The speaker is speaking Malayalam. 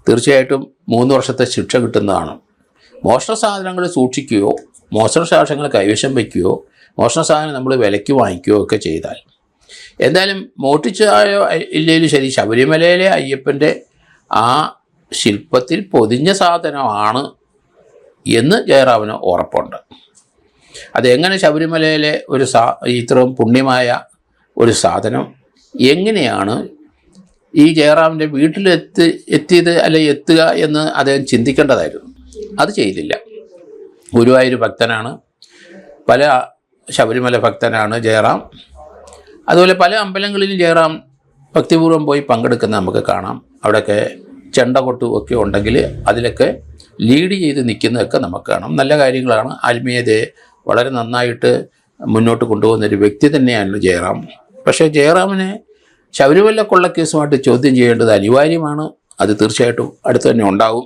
തീർച്ചയായിട്ടും 3 വർഷത്തെ ശിക്ഷ കിട്ടുന്നതാണ്. മോഷണ സാധനങ്ങൾ സൂക്ഷിക്കുകയോ മോഷണ സാധനങ്ങൾ കൈവശം വയ്ക്കുകയോ മോഷണ സാധനം നമ്മൾ വിലയ്ക്ക് വാങ്ങിക്കുകയോ ഒക്കെ ചെയ്താൽ, എന്തായാലും മോഷ്ടിച്ചായോ ഇല്ലെങ്കിലും ശരി, ശബരിമലയിലെ അയ്യപ്പൻ്റെ ആ ശില്പത്തിൽ പൊതിഞ്ഞ സാധനമാണ് എന്ന് ജയറാമിന് ഉറപ്പുണ്ട്. അതെങ്ങനെ ശബരിമലയിലെ ഇത്രയും പുണ്യമായ ഒരു സാധനം എങ്ങനെയാണ് ഈ ജയറാമിൻ്റെ എത്തിയത് എത്തുക എന്ന് അദ്ദേഹം ചിന്തിക്കേണ്ടതായിരുന്നു. അത് ചെയ്തില്ല. ഗുരുവായൂർ ഭക്തനാണ്, പല ശബരിമല ഭക്തനാണ് ജയറാം. അതുപോലെ പല അമ്പലങ്ങളിലും ജയറാം ഭക്തിപൂർവ്വം പോയി പങ്കെടുക്കുന്ന നമുക്ക് കാണാം. അവിടെയൊക്കെ ചെണ്ട കൊട്ടും ഒക്കെ ഉണ്ടെങ്കിൽ അതിലൊക്കെ ലീഡ് ചെയ്ത് നിൽക്കുന്നതൊക്കെ നമുക്ക് കാണാം. നല്ല കാര്യങ്ങളാണ്. ആത്മീയതയെ വളരെ നന്നായിട്ട് മുന്നോട്ട് കൊണ്ടുപോകുന്നൊരു വ്യക്തി തന്നെയാണ് ജയറാം. പക്ഷേ ജയറാമിനെ ശബരിമല കൊള്ളക്കേസുമായിട്ട് ചോദ്യം ചെയ്യേണ്ടത് അനിവാര്യമാണ്. അത് തീർച്ചയായിട്ടും അടുത്ത് തന്നെ ഉണ്ടാകും.